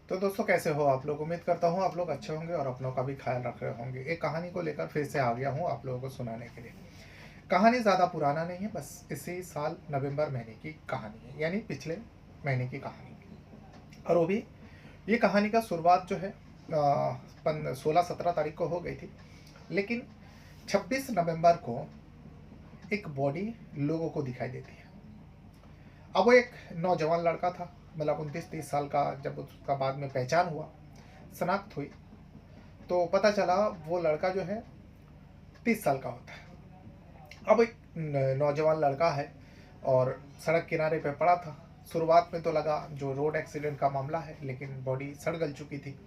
तो दोस्तों कैसे हो आप लोग। उम्मीद करता हूँ आप लोग अच्छे होंगे और अपनों का भी ख्याल रख रहे होंगे। एक कहानी को लेकर फिर से आ गया हूँ आप लोगों को सुनाने के लिए। कहानी ज़्यादा पुराना नहीं है, बस इसी साल नवंबर महीने की कहानी है, यानी पिछले महीने की कहानी। और वो भी ये कहानी का शुरुआत जो है 16-17 तारीख को हो गई थी, लेकिन 26 नवंबर को एक बॉडी लोगों को दिखाई देती है। अब वो एक नौजवान लड़का था, मतलब 29-30 साल का। जब उसका बाद में पहचान हुआ, शनाख्त हुई, तो पता चला वो लड़का जो है 30 साल का होता है। अब एक नौजवान लड़का है और सड़क किनारे पे पड़ा था। शुरुआत में तो लगा जो रोड एक्सीडेंट का मामला है, लेकिन बॉडी सड़ गल चुकी थी।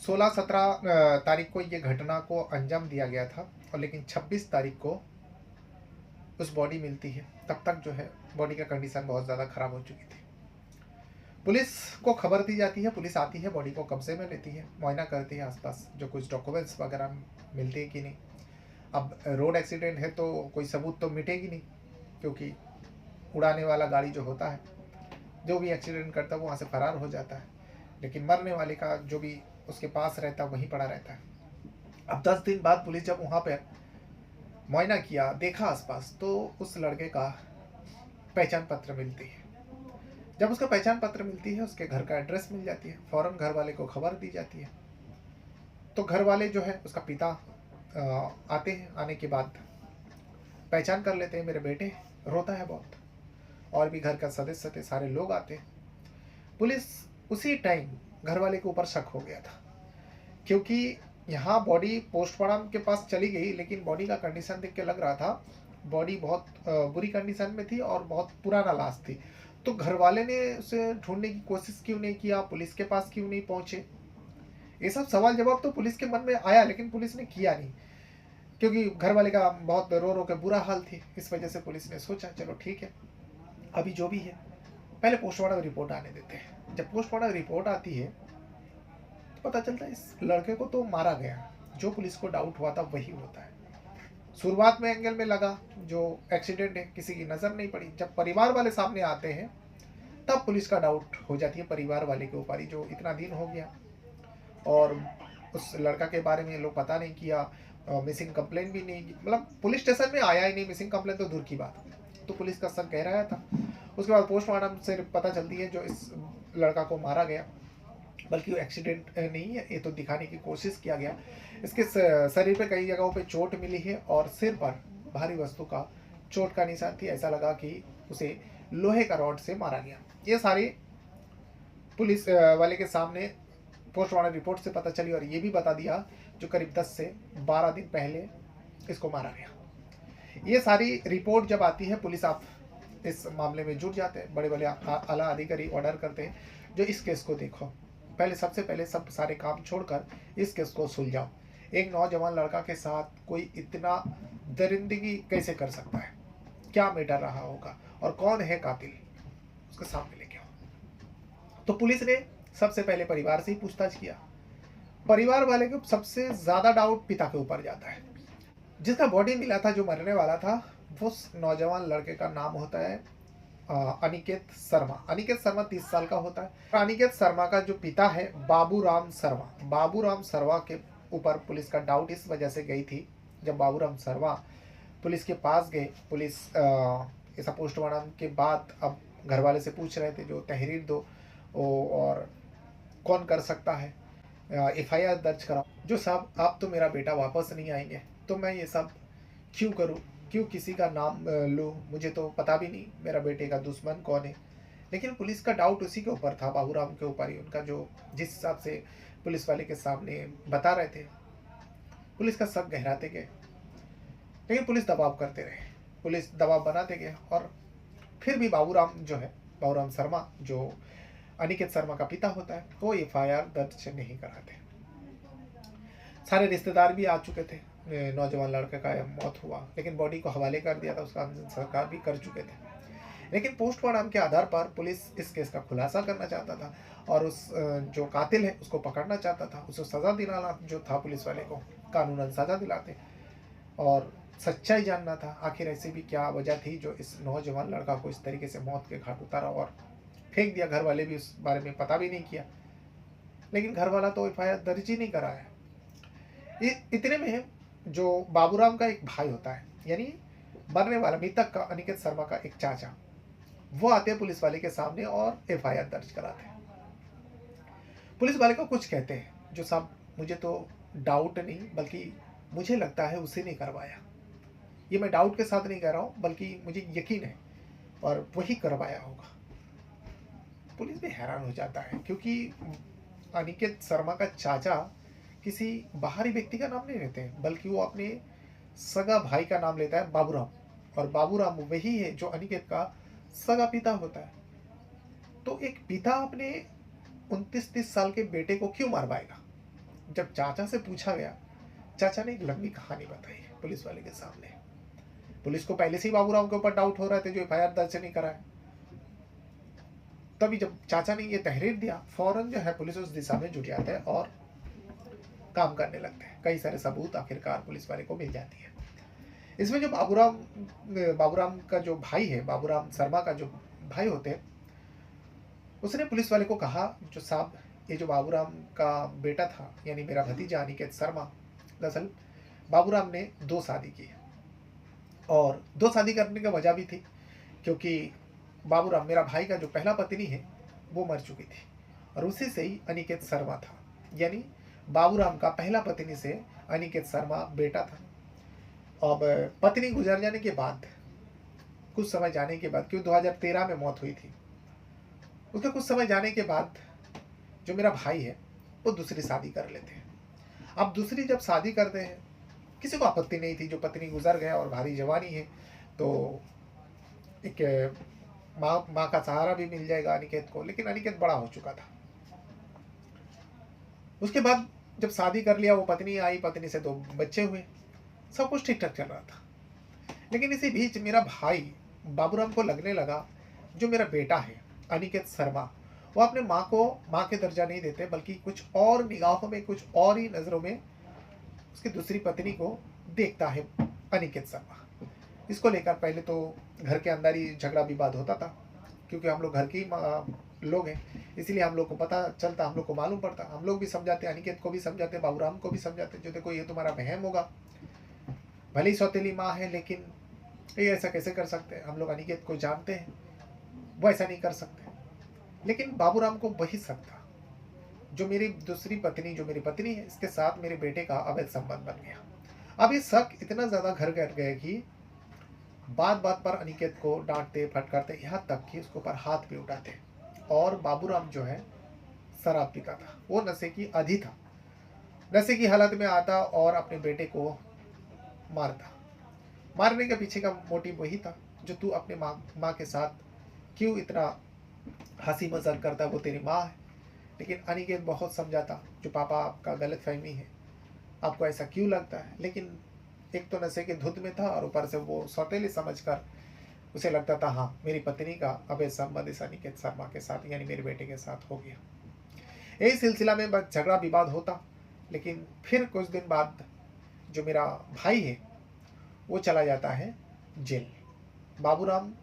16-17 तारीख को ये घटना को अंजाम दिया गया था, और लेकिन 26 तारीख को उस बॉडी मिलती है। तब तक जो है बॉडी का कंडीशन बहुत ज़्यादा ख़राब हो चुकी थी। पुलिस को खबर दी जाती है, पुलिस आती है, बॉडी को कब्जे में लेती है, मुआयना करती है आसपास जो कुछ डॉक्यूमेंट्स वगैरह मिलते हैं कि नहीं। अब रोड एक्सीडेंट है तो कोई सबूत तो मिटेगी नहीं, क्योंकि उड़ाने वाला गाड़ी जो होता है, जो भी एक्सीडेंट करता है वो वहाँ से फरार हो जाता है, लेकिन मरने वाले का जो भी उसके पास रहता है वहीं पड़ा रहता है। अब 10 दिन बाद पुलिस जब वहाँ पर मुआयना किया, देखा आसपास, तो उस लड़के का पहचान पत्र मिलती है। जब उसका पहचान पत्र मिलती है, उसके घर का एड्रेस मिल जाती है, फौरन घर वाले को खबर दी जाती है। तो घर वाले जो है उसका पिता आते हैं। आने के बाद पहचान कर लेते हैं, मेरे बेटे। रोता है बहुत, और भी घर का सदस्य थे, सारे लोग आते हैं। पुलिस उसी टाइम घर वाले के ऊपर शक हो गया था, क्योंकि यहाँ बॉडी पोस्टमार्टम के पास चली गई, लेकिन बॉडी का कंडीशन देख के लग रहा था बॉडी बहुत बुरी कंडीशन में थी और बहुत पुराना लाश थी। तो घर वाले ने उसे ढूंढने की कोशिश क्यों नहीं किया, पुलिस के पास क्यों नहीं पहुंचे? ये सब सवाल जवाब तो पुलिस के मन में आया, लेकिन पुलिस ने किया नहीं, क्योंकि घर वाले का बहुत रो रो के बुरा हाल थी। इस वजह से पुलिस ने सोचा चलो ठीक है, अभी जो भी है पहले पोस्टमार्टम रिपोर्ट आने देते हैं। जब पोस्टमार्टम रिपोर्ट आती है तो पता चलता है इस लड़के को तो मारा गया। जो पुलिस को डाउट हुआ था वही होता है। शुरुआत में एंगल में लगा जो एक्सीडेंट है, किसी की नज़र नहीं पड़ी। जब परिवार वाले सामने आते हैं तब पुलिस का डाउट हो जाती है परिवार वाले के ऊपर ही, जो इतना दिन हो गया और उस लड़का के बारे में लोग पता नहीं किया, मिसिंग कंप्लेन भी नहीं, मतलब पुलिस स्टेशन में आया ही नहीं, मिसिंग कंप्लेन तो दूर की बात। तो पुलिस का शक गहराया था। उसके बाद पोस्टमार्टम से पता चलती है जो इस लड़का को मारा गया, बल्कि वो एक्सीडेंट नहीं है, ये तो दिखाने की कोशिश किया गया। इसके शरीर पे कई जगहों पे चोट मिली है और सिर पर भारी वस्तु का चोट का निशान थी। ऐसा लगा कि उसे लोहे का रॉड से मारा गया। ये सारी पुलिस वाले के सामने पोस्टमार्टम रिपोर्ट से पता चली, और ये भी बता दिया जो करीब 10 से 12 दिन पहले इसको मारा गया। ये सारी रिपोर्ट जब आती है, पुलिस आप इस मामले में जुट जाते हैं। बड़े बड़े आला अधिकारी ऑर्डर करते हैं जो इस केस को देखो, पहले सबसे पहले सब सारे काम छोड़कर इस केस को सुलझाओ। एक नौजवान लड़का के साथ कोई इतना दरिंदगी कैसे कर सकता है, क्या मैटर रहा होगा और कौन है कातिल, उसके सामने लेके आओ। तो पुलिस ने सबसे पहले परिवार से ही पूछताछ किया। परिवार वाले को सबसे ज्यादा डाउट पिता के ऊपर जाता है। जिसका बॉडी मिला था, जो मरने वाला था, वो नौजवान लड़के का नाम होता है अनिकेत शर्मा। अनिकेत शर्मा 30 साल का होता है। अनिकेत शर्मा का जो पिता है बाबूराम शर्मा, बाबूराम शर्मा के ऊपर पुलिस का डाउट इस वजह से गई थी, जब बाबूराम शर्मा पुलिस के पास गए। पुलिस ऐसा पोस्टमार्टम के बाद अब घर वाले से पूछ रहे थे जो तहरीर दो और कौन कर सकता है, FIR दर्ज कराओ। जो साहब आप तो मेरा बेटा वापस नहीं आएंगे, तो मैं ये सब क्यों करूं, क्यों किसी का नाम लूं, मुझे तो पता भी नहीं मेरा बेटे का दुश्मन कौन है। लेकिन पुलिस का डाउट उसी के ऊपर था, बाबूराम के ऊपर ही। उनका जो जिस हिसाब से पुलिस वाले के सामने बता रहे थे, पुलिस का शक गहराते गए, लेकिन पुलिस दबाव करते रहे, पुलिस दबाव बनाते गए। और फिर भी बाबूराम जो है, बाबूराम शर्मा जो अनिकेत शर्मा का पिता होता है, वो FIR दर्ज नहीं कराते। सारे रिश्तेदार भी आ चुके थे। नौजवान लड़के का मौत हुआ, लेकिन बॉडी को हवाले कर दिया था, उसका अंतिम संस्कार भी कर चुके थे। लेकिन पोस्टमार्टम के आधार पर पुलिस इस केस का खुलासा करना चाहता था, और उस जो कातिल है उसको पकड़ना चाहता था, उसको सज़ा दिलाना जो था पुलिस वाले को, कानूनन सज़ा दिलाते, और सच्चाई जानना था आखिर ऐसी भी क्या वजह थी जो इस नौजवान लड़का को इस तरीके से मौत के घाट उतारा और फेंक दिया। घर वाले भी उस बारे में पता भी नहीं किया। लेकिन घर वाला तो एफआईआर दर्ज ही नहीं कराया। इतने में जो बाबूराम का एक भाई होता है, यानी मरने वाला मृतक का अनिकेत शर्मा का एक चाचा, वो आते हैं पुलिस वाले के सामने और एफआईआर दर्ज कराते हैं। पुलिस वाले को कुछ कहते हैं जो साहब मुझे तो डाउट नहीं, बल्कि मुझे लगता है उसे नहीं करवाया। ये मैं डाउट के साथ नहीं कह रहा हूँ, बल्कि मुझे यकीन है और वही करवाया होगा। पुलिस भी हैरान हो जाता है, क्योंकि अनिकेत शर्मा का चाचा किसी बाहरी व्यक्ति का नाम नहीं लेते हैं, बल्कि वो अपने सगा भाई का नाम लेता है, बाबूराम। और बाबूराम वही है जो अनिकेत का सगा पिता होता है। तो एक पिता अपने 29-30 साल के बेटे को क्यों मारवाएगा? जब चाचा से पूछा गया, चाचा ने एक लंबी कहानी बताई पुलिस वाले के सामने। पुलिस को पहले से ही बाबूराम के ऊपर डाउट हो रहे थे, जो एफआईआर दर्ज नहीं कराया। तभी जब चाचा ने ये तहरीर दिया, फौरन जो है पुलिस उस दिशा में जुट जाते हैं और काम करने लगते हैं। कई सारे सबूत आखिरकार पुलिस वाले को मिल जाती है। इसमें जो बाबूराम का जो भाई है, बाबूराम शर्मा का जो भाई होते हैं, उसने पुलिस वाले को कहा, जो साहब ये जो बाबूराम का बेटा था, यानी मेरा भतीजा अनिकेत शर्मा, दरअसल बाबूराम ने 2 शादी की, और 2 शादी करने का वजह भी थी क्योंकि बाबूराम, मेरा भाई का जो पहला पत्नी है, वो मर चुकी थी, और उसी से ही अनिकेत शर्मा था। यानी बाबूराम का पहला पत्नी से अनिकेत शर्मा बेटा था। अब पत्नी गुजर जाने के बाद, कुछ समय जाने के बाद, क्योंकि 2013 में मौत हुई थी, उसके कुछ समय जाने के बाद जो मेरा भाई है वो दूसरी शादी कर लेते हैं। अब दूसरी जब शादी करते हैं, किसी को आपत्ति नहीं थी, जो पत्नी गुजर गया और भारी जवानी है, तो एक माँ का सहारा भी मिल जाएगा अनिकेत को। लेकिन अनिकेत बड़ा हो चुका था। उसके बाद जब शादी कर लिया, वो पत्नी आई, पत्नी से 2 बच्चे हुए, सब कुछ ठीक ठाक चल रहा था। लेकिन इसी बीच मेरा भाई बाबूराम को लगने लगा, जो मेरा बेटा है अनिकेत शर्मा, वो अपने माँ को माँ के दर्जा नहीं देते, बल्कि कुछ और निगाहों में, कुछ और ही नज़रों में उसकी दूसरी पत्नी को देखता है अनिकेत शर्मा। इसको लेकर पहले तो घर के अंदर ही झगड़ा विवाद होता था, क्योंकि हम लोग घर के ही लोग हैं, इसलिए हम लोग को पता चलता, हम लोग को मालूम पड़ता। हम लोग भी समझाते, अनिकेत को भी समझाते, बाबूराम को भी समझाते, जो देखो ये तुम्हारा वहम होगा, भले ही सौतेली माँ है, लेकिन ये ऐसा कैसे कर सकते हैं? हम लोग अनिकेत को जानते हैं, वो ऐसा नहीं कर सकते। लेकिन बाबूराम को वही शक था, जो मेरी दूसरी पत्नी, जो मेरी पत्नी है, इसके साथ मेरे बेटे का अवैध संबंध बन गया। अब ये शक इतना ज़्यादा घर कर गया कि बात बात पर अनिकेत को डांटते, फटकारते, यहाँ तक कि उसके ऊपर हाथ भी उठाते। और बाबूराम जो है शराब पीता था, वो नशे की आदी था, नशे की हालत में आता और अपने बेटे को मारता। मारने के पीछे का मोटिव वही था, जो तू अपने माँ के साथ क्यों इतना हंसी मजाक करता, वो तेरी माँ है। लेकिन अनिकेत बहुत समझाता, जो पापा आपका गलत फहमी है, आपको ऐसा क्यों लगता है। लेकिन एक तो नशे के धुत में था, और ऊपर से वो सौतेली समझकर उसे लगता था, हाँ मेरी पत्नी का अवैध संबंध इस अनिकेत शर्मा के साथ, यानी मेरे बेटे के साथ हो गया। यही सिलसिला में बस झगड़ा विवाद होता। लेकिन फिर कुछ दिन बाद जो मेरा भाई है, वो चला जाता है जेल। बाबूराम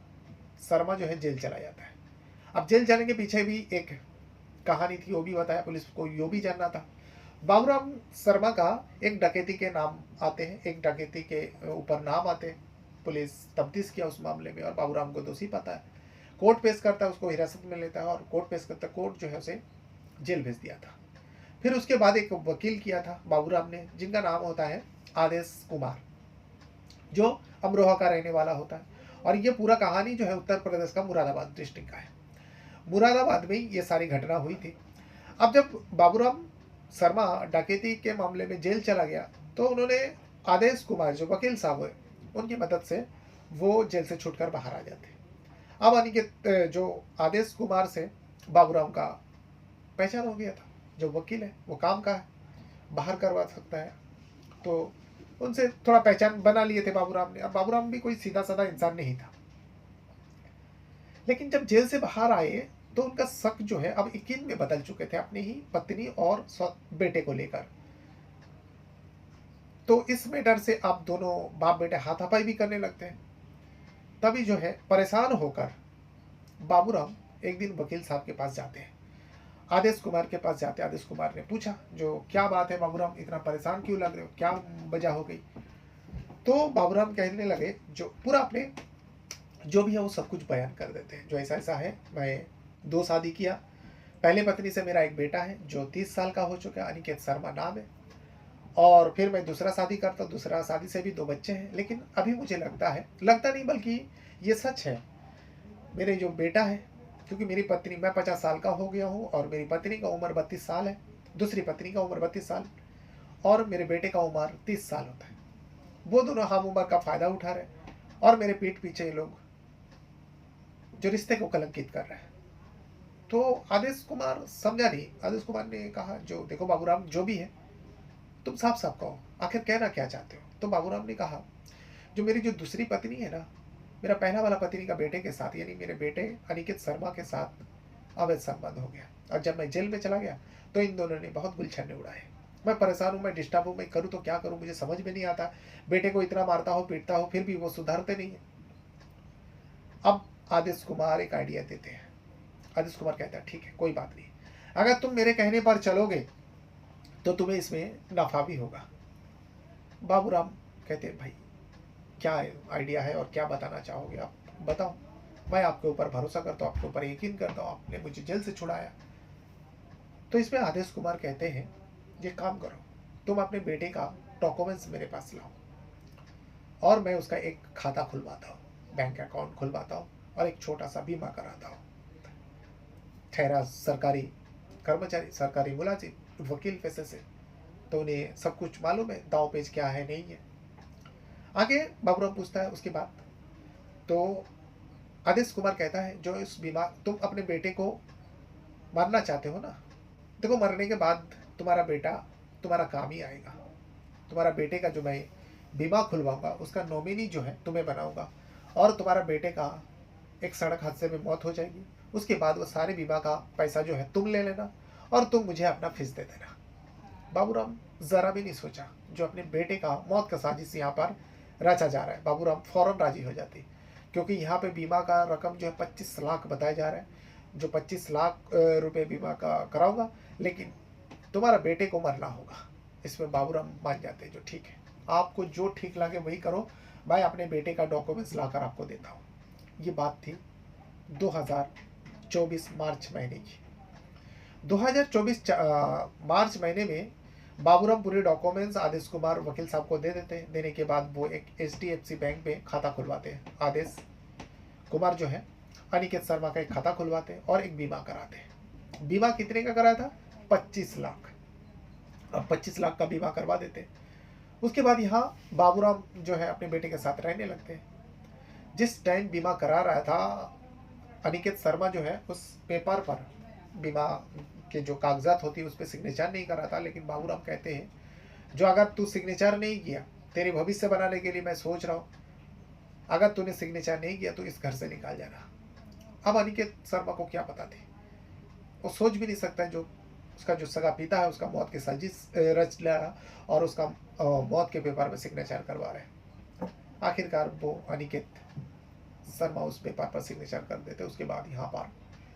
शर्मा जो है जेल चला जाता है। अब जेल जाने के पीछे भी एक कहानी थी, वो भी बताया, पुलिस को यो भी जानना था। बाबूराम शर्मा का एक डकैती के नाम आते हैं, एक डकैती के ऊपर नाम आते हैं। पुलिस तफ्तीश किया उस मामले में, और बाबूराम को दोषी पाता है। कोर्ट पेश करता है, उसको हिरासत में लेता है, और कोर्ट पेश करता, कोर्ट जो है उसे जेल भेज दिया था। फिर उसके बाद एक वकील किया था बाबूराम ने, जिनका नाम होता है आदेश कुमार, जो अमरोहा का रहने वाला होता है। और ये पूरा कहानी जो है उत्तर प्रदेश का मुरादाबाद डिस्ट्रिक्ट का है। मुरादाबाद में ये सारी घटना हुई थी। अब जब बाबूराम शर्मा डकैती के मामले में जेल चला गया, तो उन्होंने आदेश कुमार जो वकील साहब हुए, उनकी मदद से वो जेल से छूटकर बाहर आ जाते। अब अनिकेत जो आदेश कुमार से बाबूराम का पहचान हो गया था, जो वकील है वो काम का है, बाहर करवा सकता है, तो उनसे थोड़ा पहचान बना लिए थे बाबूराम ने। अब बाबूराम भी कोई सीधा साधा इंसान नहीं था। लेकिन जब जेल से बाहर आए, तो उनका शक जो है अब यकीन में बदल चुके थे, अपनी ही पत्नी और बेटे को लेकर। तो इस मैटर से आप दोनों बाप बेटे हाथापाई भी करने लगते हैं। तभी जो है परेशान होकर बाबूराम एक दिन वकील साहब के पास जाते हैं। आदेश कुमार के पास जाते आदेश कुमार ने पूछा, जो क्या बात है बाबूराम, इतना परेशान क्यों लग रहे हो, क्या वजह हो गई? तो बाबूराम कहने लगे, जो पूरा अपने जो भी है वो सब कुछ बयान कर देते हैं। जो ऐसा ऐसा है, मैं 2 शादी किया, पहले पत्नी से मेरा एक बेटा है जो 30 साल का हो चुका है, अनिकेत शर्मा नाम है, और फिर मैं दूसरा शादी करता हूँ, दूसरा शादी से भी 2 बच्चे हैं। लेकिन अभी मुझे लगता नहीं बल्कि ये सच है, मेरे जो बेटा है, क्योंकि मेरी पत्नी, मैं 50 साल का हो गया हूँ और मेरी पत्नी का उम्र 32 साल है, दूसरी पत्नी का उम्र 32 साल, और मेरे बेटे का उम्र 30 साल होता है। वो दोनों हम उम्र का फायदा उठा रहे हैं और मेरे पीठ पीछे ये लोग जो रिश्ते को कलंकित कर रहे हैं। तो आदेश कुमार समझा नहीं। आदेश कुमार ने कहा, जो देखो बाबूराम, जो भी है तुम साफ साफ कहो, आखिर कहना क्या चाहते हो? तो बाबूराम ने कहा, जो मेरी जो दूसरी पत्नी है ना, मेरा पहला वाला पत्नी का बेटे के साथ, यानी मेरे बेटे अनिकेत शर्मा के साथ अवैध संबंध हो गया, और जब मैं जेल में चला गया तो इन दोनों ने बहुत गुलछन्ने उड़ाए। मैं परेशान हूँ, मैं डिस्टर्ब हूँ, मैं करूँ तो क्या करूँ, मुझे समझ में नहीं आता। बेटे को इतना मारता हो, पीटता हो, फिर भी वो सुधरते नहीं है। अब आदेश कुमार एक आइडिया देते हैं। आदेश कुमार कहता है, ठीक है कोई बात नहीं, अगर तुम मेरे कहने पर चलोगे तो तुम्हें इसमें नफा भी होगा। बाबूराम कहते हैं, भाई क्या आइडिया है और क्या बताना चाहोगे आप बताओ, मैं आपके ऊपर भरोसा करता हूँ, आपके ऊपर यकीन करता हूँ, आपने मुझे जेल से छुड़ाया। तो इसमें आदेश कुमार कहते हैं, ये काम करो, तुम अपने बेटे का डॉक्यूमेंट्स मेरे पास लाओ और मैं उसका एक खाता खुलवाता हूँ, बैंक अकाउंट खुलवाता हूँ और एक छोटा सा बीमा कराता हूँ। ठहरा सरकारी कर्मचारी, सरकारी मुलाजिम, वकील पैसे से, तो उन्हें सब कुछ मालूम है दाव पेच क्या है नहीं है। आगे बाबूराम पूछता है उसके बाद, तो आदेश कुमार कहता है, जो इस बीमा, तुम अपने बेटे को मारना चाहते हो ना, देखो मरने के बाद तुम्हारा बेटा तुम्हारा काम ही आएगा। तुम्हारा बेटे का जो मैं बीमा खुलवाऊंगा उसका नॉमिनी जो है तुम्हें बनाऊंगा, और तुम्हारा बेटे का एक सड़क हादसे में मौत हो जाएगी, उसके बाद वो सारे बीमा का पैसा जो है तुम ले लेना और तुम मुझे अपना फीस दे देना। बाबूराम जरा भी नहीं सोचा, जो अपने बेटे का मौत का साजिश यहाँ पर रचा जा रहा है, बाबूराम फौरन राजी हो जाती, क्योंकि यहाँ पे बीमा का रकम जो है 25 लाख बताया जा रहा है, जो 25 लाख रुपए बीमा का कराऊंगा, लेकिन तुम्हारा बेटे को मरना होगा। इसमें बाबूराम मान जाते हैं, जो ठीक है, आपको जो ठीक लगे वही करो, मैं अपने बेटे का डॉक्यूमेंट्स लाकर आपको देता हूँ। ये बात थी 2024 मार्च महीने की। 2024 मार्च महीने में बाबूराम पूरे डॉक्यूमेंट्स आदेश कुमार वकील साहब को दे देते हैं। देने के बाद वो एक HDFC बैंक में खाता खुलवाते हैं। आदेश कुमार जो है अनिकेत शर्मा का एक खाता खुलवाते हैं और एक बीमा कराते हैं। बीमा कितने का कराया था? 25 लाख। अब 25 लाख का बीमा करवा देते हैं। उसके बाद यहाँ बाबूराम जो है अपने बेटे के साथ रहने लगते हैं। जिस टाइम बीमा करा रहा था अनिकेत शर्मा जो है, उस पेपर पर बीमा के जो कागजात होती है उस पर सिग्नेचर नहीं करा था, लेकिन बाबूराम कहते हैं, जो अगर तू सिग्नेचर नहीं किया, तेरे भविष्य बनाने के लिए मैं सोच रहा हूँ, अगर तूने सिग्नेचर नहीं किया तो इस घर से निकाल जाना। अब अनिकेत शर्मा को क्या पता थी, वो सोच भी नहीं सकता है, जो उसका जो सगा पिता है उसका मौत की साजिश रच लिया और उसका मौत के पेपर में सिग्नेचर करवा रहे हैं। आखिरकार वो अनिकेत शर्मा उस पेपर पर सिग्नेचर कर देते। उसके बाद यहाँ पर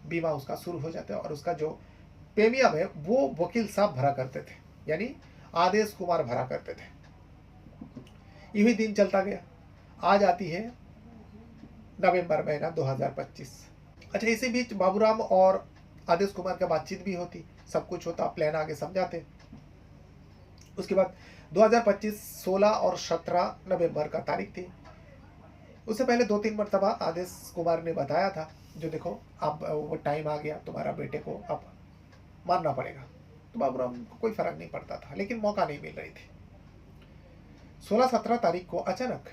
बीमा उसका शुरू हो जाता है और उसका जो प्रीमियम है वो वकील साहब भरा करते थे, यानी आदेश कुमार भरा करते थे। यही दिन चलता गया। आज आती है नवंबर महीना 2025। अच्छा, इसी बीच बाबूराम और आदेश कुमार का बातचीत भी होती, सब कुछ होता, प्लान आगे समझाते। उसके बाद 2025 16 और 17 नवंबर का तारीख थी। उससे पहले 2-3 मरतबा आदेश कुमार ने बताया था, जो देखो अब वो टाइम आ गया, तुम्हारा बेटे को अब मारना पड़ेगा। तो बाबूराम को कोई फर्क नहीं पड़ता था, लेकिन मौका नहीं मिल रही थी। 16-17 तारीख को अचानक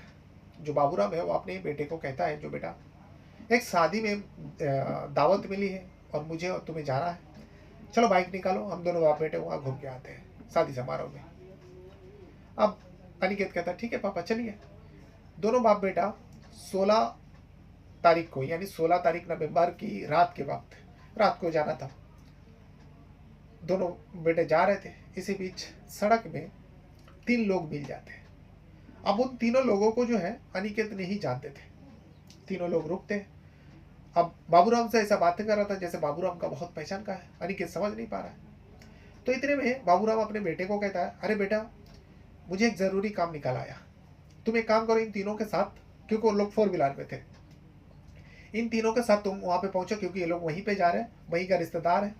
जो बाबूराम है वो अपने बेटे को कहता है, जो बेटा एक शादी में दावत मिली है और मुझे और तुम्हें जाना है, चलो बाइक निकालो, हम दोनों बाप बेटे वहाँ घूम के आते हैं शादी समारोह में। अब अनिकेत कहता है, ठीक है पापा चलिए। दोनों बाप बेटा 16 तारीख को, यानी 16 तारीख नवंबर की रात के वक्त, रात को जाना था। दोनों बेटे जा रहे थे। इसी बीच सड़क में 3 लोग मिल जाते हैं। अब उन तीनों लोगों को जो है अनिकेत नहीं जानते थे। तीनों लोग रुकते हैं अब बाबूराम से ऐसा बातें कर रहा था जैसे बाबूराम का बहुत पहचान का है। अनिकेत समझ नहीं पा रहा है। तो इतने में बाबूराम अपने बेटे को कहता है, अरे बेटा, मुझे एक जरूरी काम निकल आया, तुम एक काम करो, इन तीनों के साथ, क्योंकि वो लोग 4 व्हीलर में थे, इन तीनों के साथ तुम वहां पे पहुंचो, क्योंकि ये लोग वहीं पे जा रहे हैं, वहीं का रिश्तेदार है,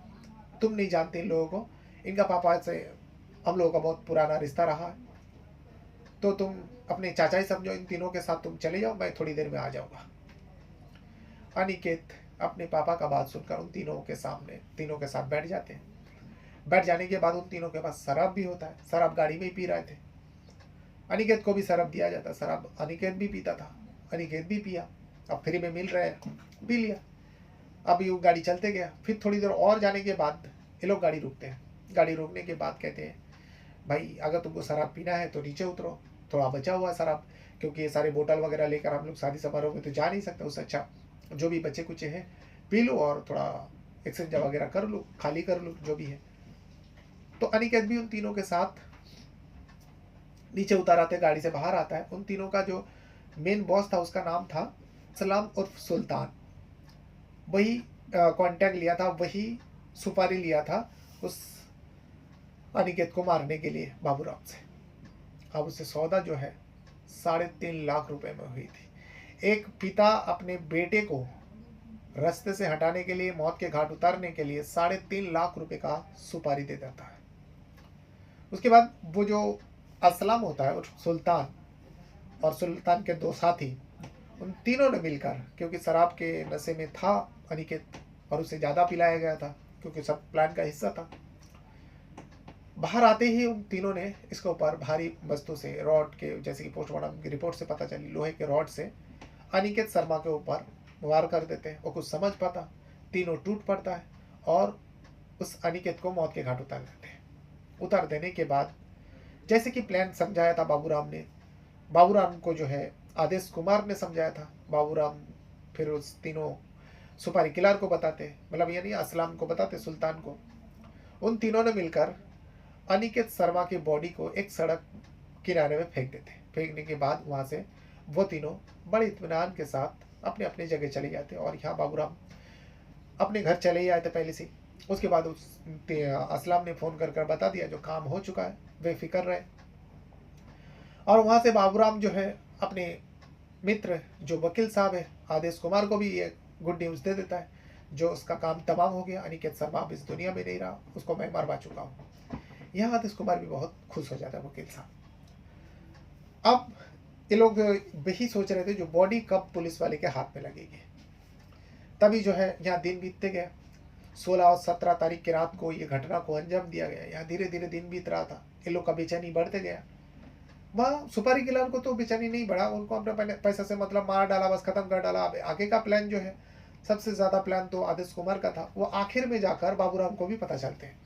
तुम नहीं जानते इन लोगों को, इनका पापा से हम लोगों का बहुत पुराना रिश्ता रहा है, तो तुम अपने चाचा ही समझो, इन तीनों के साथ तुम चले जाओ, मैं थोड़ी देर में आ जाऊंगा। अनिकेत अपने पापा का बात सुनकर उन तीनों के सामने तीनों के साथ बैठ जाते हैं। बैठ जाने के बाद उन तीनों के पास शराब भी होता है, शराब गाड़ी में ही पी रहे थे। अनिकेत को भी शराब दिया जाता, शराब अनिकेत भी पीता था, अनिकेत भी पिया, अब फ्री में मिल रहा है, पी लिया। अब ये गाड़ी चलते गया। फिर थोड़ी देर और जाने के बाद ये लोग गाड़ी रोकते हैं। गाड़ी रोकने के बाद कहते हैं, भाई अगर तुमको शराब पीना है तो नीचे उतरो, थोड़ा बचा हुआ शराब, क्योंकि ये सारे बोतल वगैरह लेकर हम लोग शादी समारोह में तो जा नहीं सकते, उससे अच्छा जो भी बचे कुचे हैं पी लो और थोड़ा एक्सचेंज वगैरह कर लो, खाली कर लो जो भी है। तो अनिकेत भी उन तीनों के साथ नीचे उतर आते, गाड़ी से बाहर आता है। उन तीनों का जो मेन बॉस था उसका नाम था सलाम उर्फ सुल्तान। वही कांटेक्ट लिया था, वही सुपारी लिया था उस अनिकेत को मारने के लिए बाबूराम से। अब उससे सौदा जो है 3.5 लाख रुपए में हुई थी। एक पिता अपने बेटे को रास्ते से हटाने के लिए, मौत के घाट उतारने के लिए 3.5 लाख रुपए का सुपारी दे देता है। उसके बाद वो जो असलम होता है, सुल्तान और सुल्तान के 2 साथी, उन तीनों ने मिलकर, क्योंकि शराब के नशे में था अनिकेत और उसे ज़्यादा पिलाया गया था क्योंकि सब प्लान का हिस्सा था, बाहर आते ही उन तीनों ने इसके ऊपर भारी वस्तु से, रॉड के, जैसे कि पोस्टमार्टम की रिपोर्ट से पता चली, लोहे के रॉड से अनिकेत शर्मा के ऊपर वार कर देते हैं। वो कुछ समझ पाता, तीनों टूट पड़ता है और उस अनिकेत को मौत के घाट उतार देते हैं। उतार देने के बाद जैसे कि प्लान समझाया था बाबूराम ने, बाबूराम को जो है आदेश कुमार ने समझाया था, बाबूराम फिर उस तीनों सुपारी किलर को बताते, मतलब यानी असलाम को बताते, सुल्तान को। उन तीनों ने मिलकर अनिकेत शर्मा की बॉडी को एक सड़क किनारे में फेंक देते। फेंकने के बाद वहां से वो तीनों बड़े इत्मीनान के साथ अपने अपने जगह चले जाते और यहाँ बाबूराम अपने घर चले ही आए थे पहले से। उसके बाद उस असलाम ने फोन कर कर बता दिया जो काम हो चुका है, बेफिक्र रहे। और वहां से बाबूराम जो है अपने मित्र जो वकील साहब है आदेश कुमार को भी ये गुड न्यूज दे देता है, जो उसका काम तमाम हो गया, अनिकेत शर्मा अब इस दुनिया में नहीं रहा, उसको मैं मरवा चुका हूँ। यहाँ आदेश कुमार भी बहुत खुश हो जाता है, वकील साहब। अब ये लोग वही सोच रहे थे जो बॉडी कब पुलिस वाले के हाथ में लगेगी। तभी जो है यहाँ दिन बीतते गए। 16 और 17 तारीख की रात को ये घटना को अंजाम दिया गया। यहाँ धीरे धीरे दिन बीत रहा था, ये लोग का बेचैनी बढ़ते गया। वहाँ सुपारी किलर को तो बेचैनी नहीं बढ़ा, उनको अपने पैसा से मतलब मार डाला, बस खत्म कर डाला। आगे का प्लान जो है, सबसे ज्यादा प्लान तो आदेश कुमार का था, वो आखिर में जाकर बाबूराम को भी पता चलते हैं,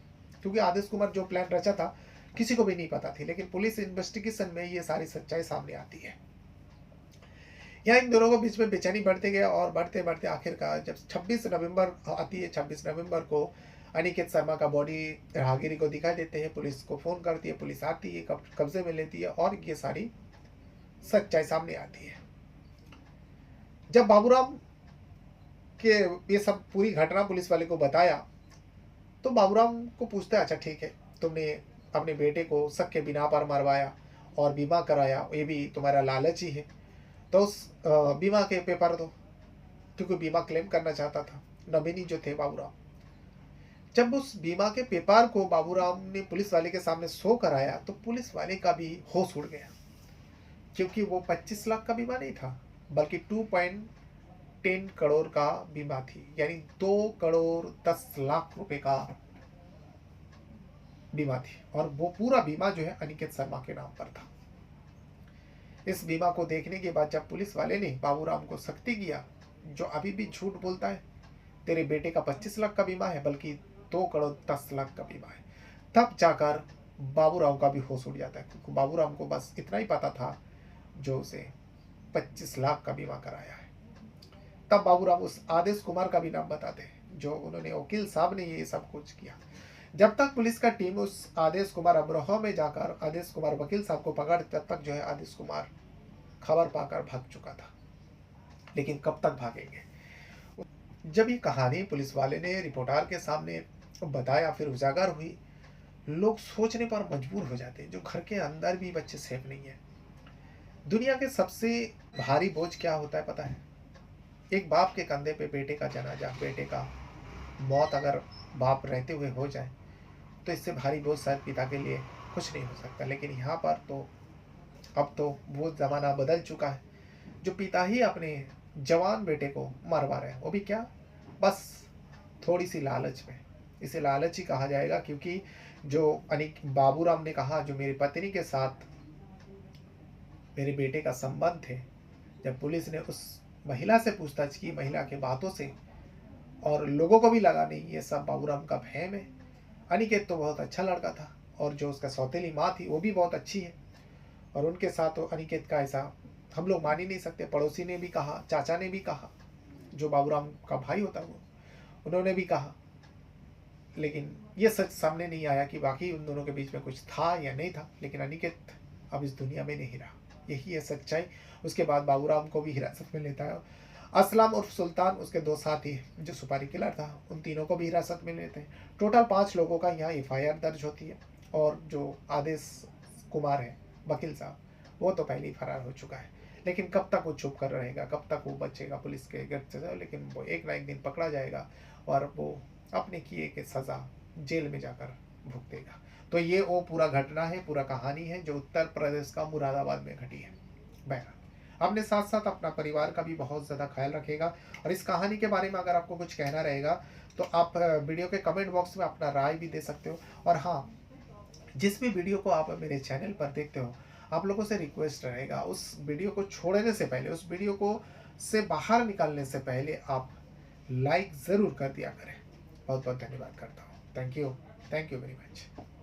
क्योंकि आदेश कुमार जो प्लान रचा था किसी को भी नहीं पता थी, लेकिन पुलिस इन्वेस्टिगेशन में ये सारी सच्चाई सामने आती है। यहाँ इन दोनों को बीच में बेचैनी बढ़ते गया और बढ़ते बढ़ते आखिरकार जब 26 नवंबर आती है, 26 नवंबर को अनिकेत शर्मा का बॉडी राहगीरी को दिखाई देते हैं, पुलिस को फोन करती है, पुलिस आती है, कब्जे में लेती है और ये सारी सच्चाई सामने आती है। जब बाबूराम के ये सब पूरी घटना पुलिस वाले को बताया तो बाबूराम को पूछता है, अच्छा ठीक है, तुमने अपने बेटे को शक के बिना पर मरवाया और बीमा कराया, ये भी तुम्हारा लालच ही है, तो उस बीमा के पेपर दो, क्योंकि बीमा क्लेम करना चाहता था नबीनी जो थे बाबूराम। जब उस बीमा के पेपर को बाबूराम ने पुलिस वाले के सामने शो कराया तो पुलिस वाले का भी होश उड़ गया, क्योंकि वो 25 लाख का बीमा नहीं था बल्कि 2.10 करोड़ का बीमा थी, यानी 2 करोड़ 10 लाख रुपए का बीमा थी। और वो पूरा बीमा जो है अनिकेत शर्मा के नाम पर था। इस बीमा को देखने के बाद जब पुलिस वाले ने बाबूराम को सख्ती किया, जो अभी भी झूठ बोलता है, तेरे बेटे का 25 लाख का बीमा है बल्कि 2 करोड़ 10 लाख का बीमा है, तब जाकर बाबूराम का भी होश उड़ जाता है, क्योंकि बाबूराम को बस इतना ही पता था जो उसे 25 लाख का बीमा कराया है। तब बाबूराम उस आदेश कुमार का भी नाम बताते हैं, जो उन्होंने वकील साहब ने ये सब कुछ किया। जब तक पुलिस का टीम उस आदेश कुमार अमरोहा में जाकर आदेश कुमार वकील साहब को पकड़, तब तक जो है आदेश कुमार खबर पाकर भाग चुका था। लेकिन कब तक भागेंगे? जब ये कहानी पुलिस वाले ने रिपोर्टर के सामने बताया, फिर उजागर हुई, लोग सोचने पर मजबूर हो जाते हैं, जो घर के अंदर भी बच्चे सेफ नहीं है। दुनिया के सबसे भारी बोझ क्या होता है पता है? एक बाप के कंधे पे बेटे का जनाजा, बेटे का मौत अगर बाप रहते हुए हो जाए, तो इससे भारी बोझ शायद पिता के लिए कुछ नहीं हो सकता। लेकिन यहाँ पर तो अब तो वो ज़माना बदल चुका है, जो पिता ही अपने जवान बेटे को मरवा रहे हैं, वो भी क्या, बस थोड़ी सी लालच में। इसे लालच ही कहा जाएगा, क्योंकि जो अनिक बाबूराम ने कहा, जो मेरी पत्नी के साथ मेरे बेटे का संबंध थे, जब पुलिस ने उस महिला से पूछताछ की, महिला के बातों से, और लोगों को भी लगा नहीं ये सब बाबूराम का वहम है। अनिकेत तो बहुत अच्छा लड़का था, और जो उसका सौतेली माँ थी वो भी बहुत अच्छी है, और उनके साथ तो अनिकेत का ऐसा हम लोग मान ही नहीं सकते। पड़ोसी ने भी कहा, चाचा ने भी कहा, जो बाबूराम का भाई होता है वो, उन्होंने भी कहा, लेकिन ये सच सामने नहीं आया कि वाकई उन दोनों के बीच में कुछ था या नहीं था। लेकिन अनिकेत अब इस दुनिया में नहीं रहा, यही है सच्चाई। उसके बाद बाबूराम को भी हिरासत में लेता है। असलम उर्फ सुल्तान, उसके दो साथी, जो सुपारी किलर था, उन तीनों को भी हिरासत में लेते हैं। टोटल 5 लोगों का यहाँ FIR दर्ज होती है। और जो आदेश कुमार है, वकील साहब, वो तो पहले ही फरार हो चुका है। लेकिन कब तक वो चुप कर रहेगा, कब तक वो बचेगा पुलिस के गिरफ्त से? लेकिन वो एक ना एक दिन पकड़ा जाएगा, और वो अपने किए के सज़ा जेल में जाकर भुगतेगा। तो ये वो पूरा घटना है, पूरा कहानी है, जो उत्तर प्रदेश का मुरादाबाद में घटी है। बहरहाल अपने साथ साथ अपना परिवार का भी बहुत ज़्यादा ख्याल रखेगा। और इस कहानी के बारे में अगर आपको कुछ कहना रहेगा, तो आप वीडियो के कमेंट बॉक्स में अपना राय भी दे सकते हो। और हाँ, जिस भी वीडियो को आप मेरे चैनल पर देखते हो, आप लोगों से रिक्वेस्ट रहेगा, उस वीडियो को छोड़ने से पहले, उस वीडियो को से बाहर निकालने से पहले आप लाइक ज़रूर कर दिया करें। बहुत बहुत धन्यवाद करता हूँ। Thank you very much.